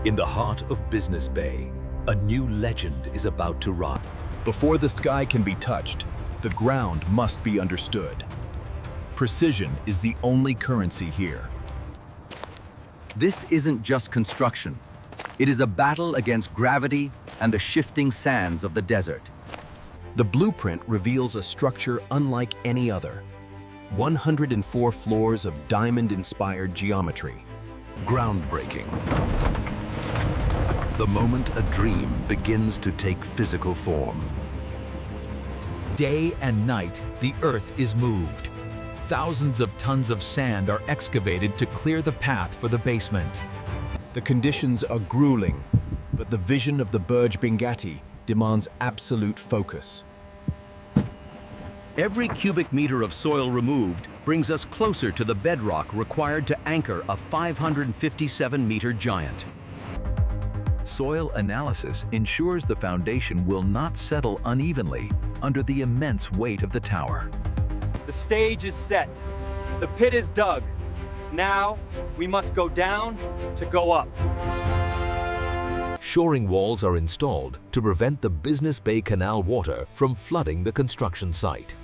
In the heart of Business Bay, a new legend is about to rise. Before the sky can be touched, the ground must be understood. Precision is the only currency here. This isn't just construction. It is a battle against gravity and the shifting sands of the desert. The blueprint reveals a structure unlike any other. 104 floors of diamond-inspired geometry. Groundbreaking. The moment a dream begins to take physical form. Day and night, the earth is moved. Thousands of tons of sand are excavated to clear the path for the basement. The conditions are grueling, but the vision of the Burj Binghatti demands absolute focus. Every cubic meter of soil removed brings us closer to the bedrock required to anchor a 557-meter giant. Soil analysis ensures the foundation will not settle unevenly under the immense weight of the tower. The stage is set. The pit is dug. Now, we must go down to go up. Shoring walls are installed to prevent the Business Bay Canal water from flooding the construction site.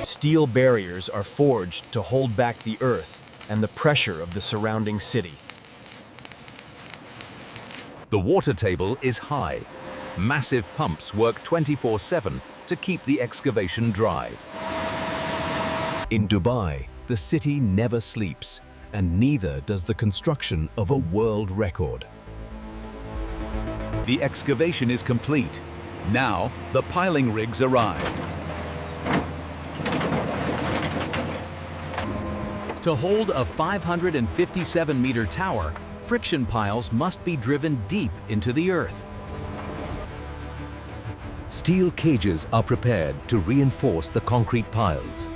Steel barriers are forged to hold back the earth and the pressure of the surrounding city. The water table is high. Massive pumps work 24/7 to keep the excavation dry. In Dubai, the city never sleeps, and neither does the construction of a world record. The excavation is complete. Now, the piling rigs arrive. To hold a 557-meter tower, friction piles must be driven deep into the earth. Steel cages are prepared to reinforce the concrete piles.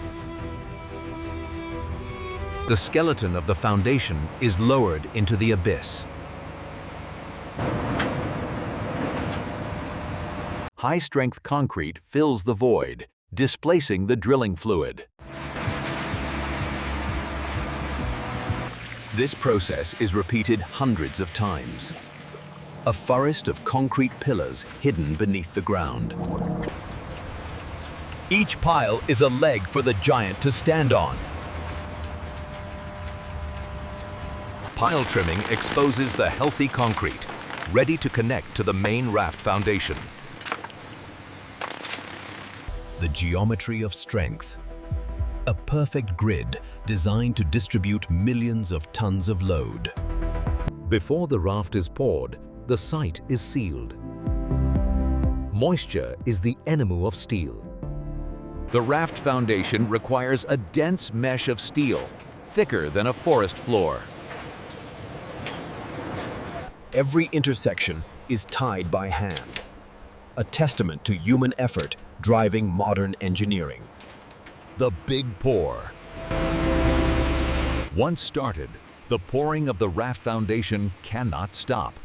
The skeleton of the foundation is lowered into the abyss. High-strength concrete fills the void, displacing the drilling fluid. This process is repeated hundreds of times. A forest of concrete pillars hidden beneath the ground. Each pile is a leg for the giant to stand on. Pile trimming exposes the healthy concrete, ready to connect to the main raft foundation. The geometry of strength. A perfect grid designed to distribute millions of tons of load. Before the raft is poured, the site is sealed. Moisture is the enemy of steel. The raft foundation requires a dense mesh of steel, thicker than a forest floor. Every intersection is tied by hand, a testament to human effort driving modern engineering. The Big Pour. Once started, the pouring of the raft foundation cannot stop.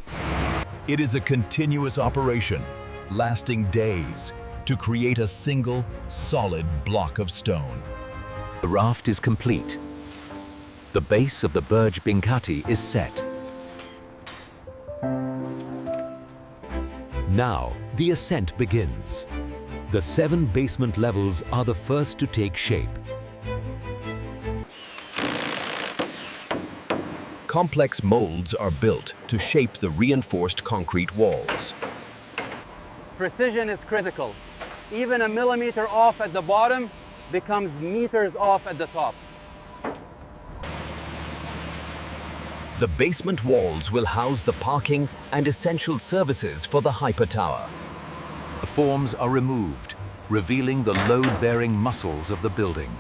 It is a continuous operation, lasting days, to create a single, solid block of stone. The raft is complete. The base of the Burj Binghatti is set. Now, the ascent begins. The 7 basement levels are the first to take shape. Complex molds are built to shape the reinforced concrete walls. Precision is critical. Even a millimeter off at the bottom becomes meters off at the top. The basement walls will house the parking and essential services for the hyper tower. The forms are removed, revealing the load-bearing muscles of the building.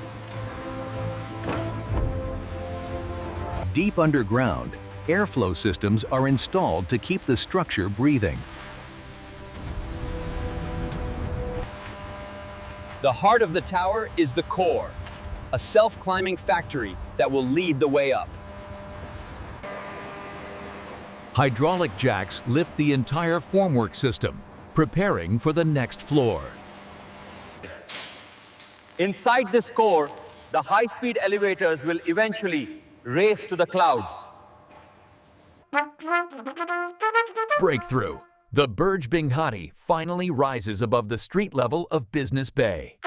Deep underground, airflow systems are installed to keep the structure breathing. The heart of the tower is the core, a self-climbing factory that will lead the way up. Hydraulic jacks lift the entire formwork system, preparing for the next floor. Inside this core, the high-speed elevators will eventually race to the clouds. Breakthrough. The Burj Binghatti finally rises above the street level of Business Bay.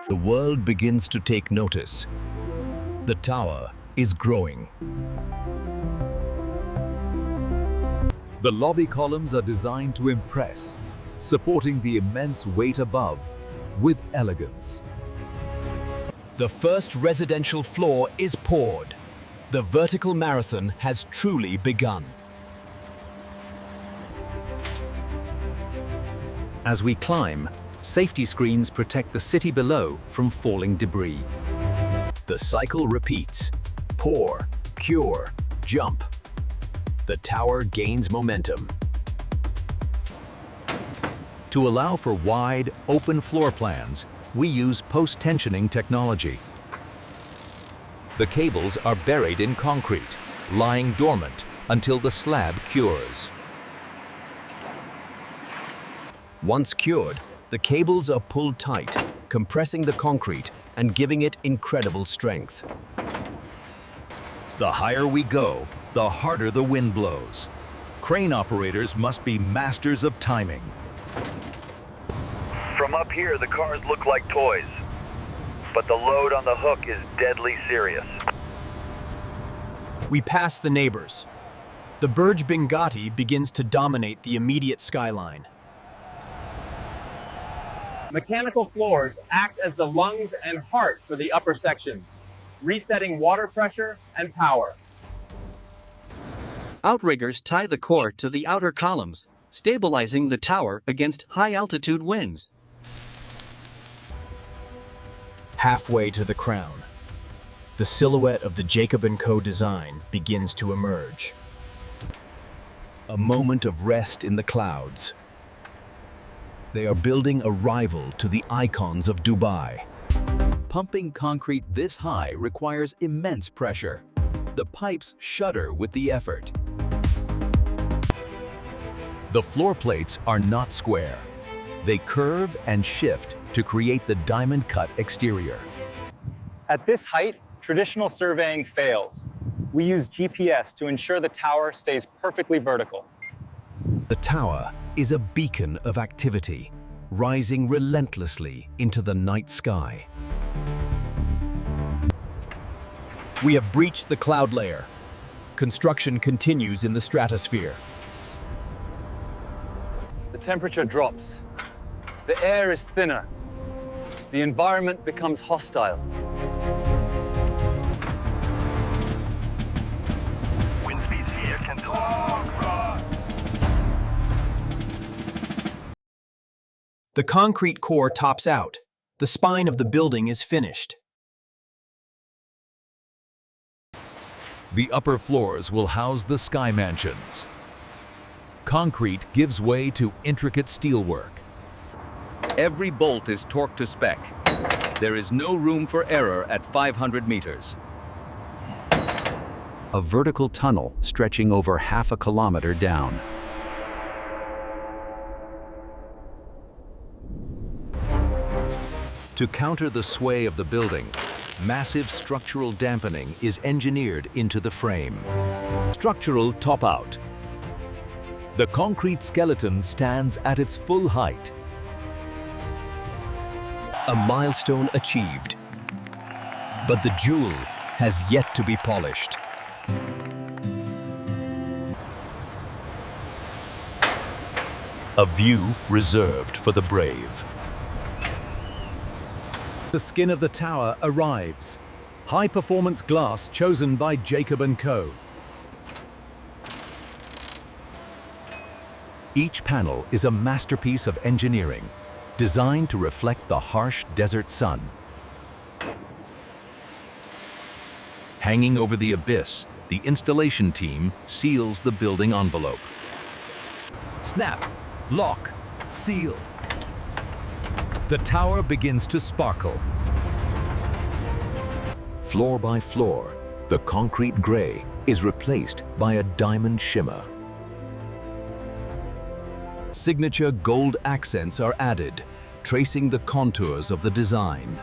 The world begins to take notice. The tower is growing. The lobby columns are designed to impress, supporting the immense weight above with elegance. The first residential floor is poured. The vertical marathon has truly begun. As we climb, safety screens protect the city below from falling debris. The cycle repeats. Pour, cure, jump. The tower gains momentum. To allow for wide, open floor plans, we use post-tensioning technology. The cables are buried in concrete, lying dormant until the slab cures. Once cured, the cables are pulled tight, compressing the concrete and giving it incredible strength. The higher we go, the harder the wind blows. Crane operators must be masters of timing. From up here, the cars look like toys, but the load on the hook is deadly serious. We pass the neighbors. The Burj Binghatti begins to dominate the immediate skyline. Mechanical floors act as the lungs and heart for the upper sections, resetting water pressure and power. Outriggers tie the core to the outer columns, stabilizing the tower against high-altitude winds. Halfway to the crown, the silhouette of the Jacob & Co. design begins to emerge. A moment of rest in the clouds. They are building a rival to the icons of Dubai. Pumping concrete this high requires immense pressure. The pipes shudder with the effort. The floor plates are not square. They curve and shift to create the diamond-cut exterior. At this height, traditional surveying fails. We use GPS to ensure the tower stays perfectly vertical. The tower is a beacon of activity, rising relentlessly into the night sky. We have breached the cloud layer. Construction continues in the stratosphere. The temperature drops. The air is thinner. The environment becomes hostile. Wind speeds here can The concrete core tops out. The spine of the building is finished. The upper floors will house the sky mansions. Concrete gives way to intricate steelwork. Every bolt is torqued to spec. There is no room for error at 500 meters. A vertical tunnel stretching over half a kilometer down. To counter the sway of the building, massive structural dampening is engineered into the frame. Structural top-out. The concrete skeleton stands at its full height. A milestone achieved. But the jewel has yet to be polished. A view reserved for the brave. The skin of the tower arrives. High-performance glass chosen by Jacob & Co. Each panel is a masterpiece of engineering, designed to reflect the harsh desert sun. Hanging over the abyss, the installation team seals the building envelope. Snap, lock, sealed. The tower begins to sparkle. Floor by floor, the concrete gray is replaced by a diamond shimmer. Signature gold accents are added, tracing the contours of the design.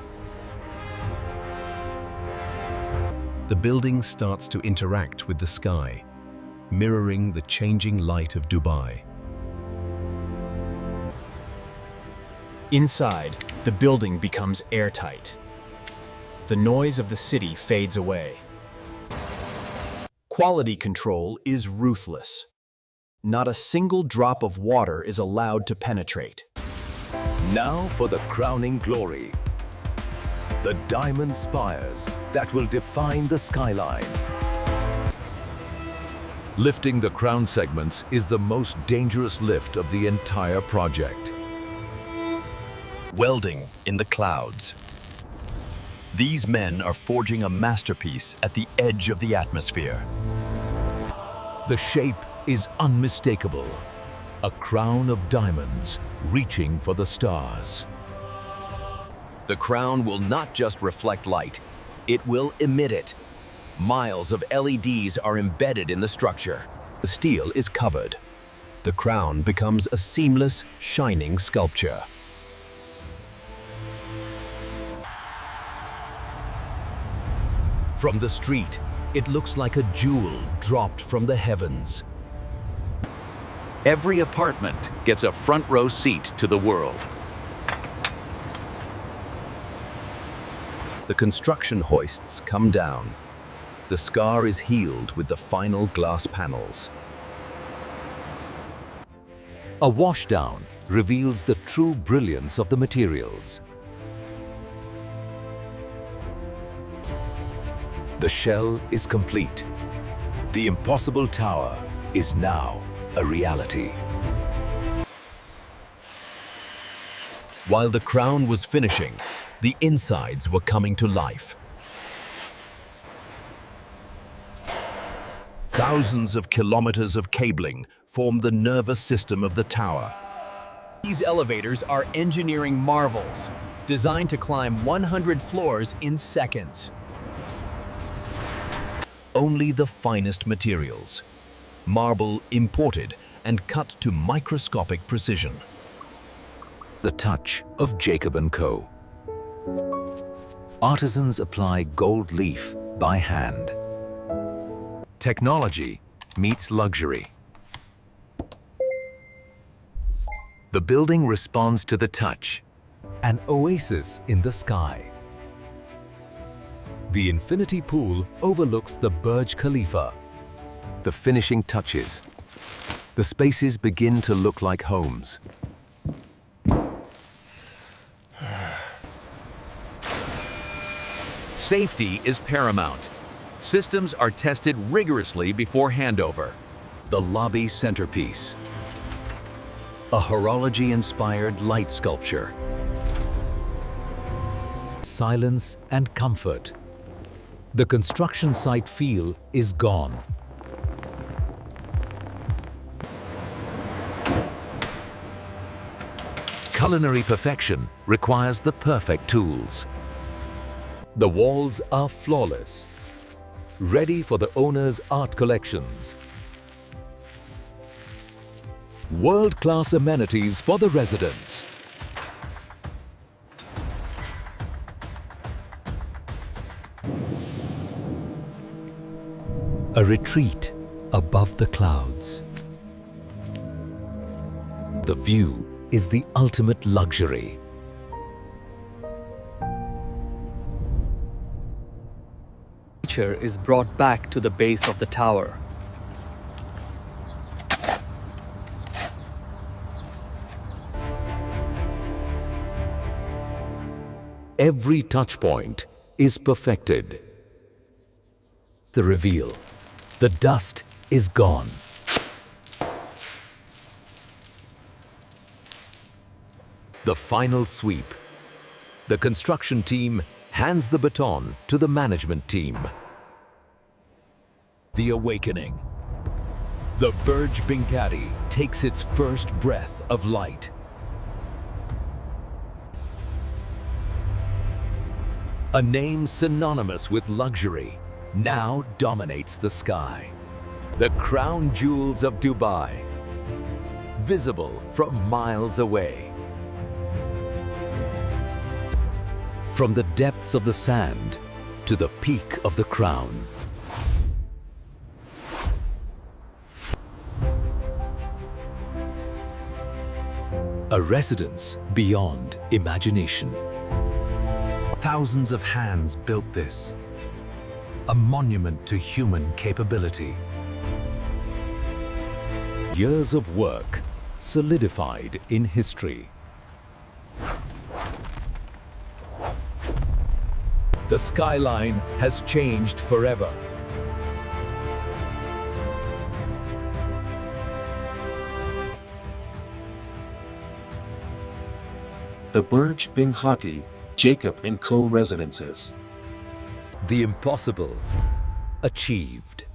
The building starts to interact with the sky. mirroring the changing light of Dubai. Inside, the building becomes airtight. The noise of the city fades away. Quality control is ruthless. Not a single drop of water is allowed to penetrate. Now for the crowning glory. The diamond spires that will define the skyline. Lifting the crown segments is the most dangerous lift of the entire project. Welding in the clouds. These men are forging a masterpiece at the edge of the atmosphere. The shape is unmistakable. A crown of diamonds reaching for the stars. The crown will not just reflect light, it will emit it. Miles of LEDs are embedded in the structure. The steel is covered. The crown becomes a seamless, shining sculpture. From the street, it looks like a jewel dropped from the heavens. Every apartment gets a front row seat to the world. The construction hoists come down. The scar is healed with the final glass panels. A washdown reveals the true brilliance of the materials. The shell is complete. The impossible tower is now a reality. While the crown was finishing, the insides were coming to life. Thousands of kilometers of cabling form the nervous system of the tower. These elevators are engineering marvels, designed to climb 100 floors in seconds. Only the finest materials. Marble imported and cut to microscopic precision. The touch of Jacob & Co. Artisans apply gold leaf by hand. Technology meets luxury. The building responds to the touch, an oasis in the sky. The infinity pool overlooks the Burj Khalifa. The finishing touches. The spaces begin to look like homes. Safety is paramount. Systems are tested rigorously before handover. The lobby centerpiece. A horology-inspired light sculpture. Silence and comfort. The construction site feel is gone. Culinary perfection requires the perfect tools. The walls are flawless, ready for the owner's art collections. World-class amenities for the residents. A retreat above the clouds. The view is the ultimate luxury. Nature is brought back to the base of the tower. Every touch point is perfected. The reveal. The dust is gone. The final sweep. The construction team hands the baton to the management team. The awakening. The Burj Binghatti takes its first breath of light. A name synonymous with luxury now dominates the sky. The crown jewels of Dubai, visible from miles away. From the depths of the sand to the peak of the crown. A residence beyond imagination. Thousands of hands built this. A monument to human capability. Years of work solidified in history. The skyline has changed forever. The Burj Binghatti, Jacob & Co. residences. The impossible achieved.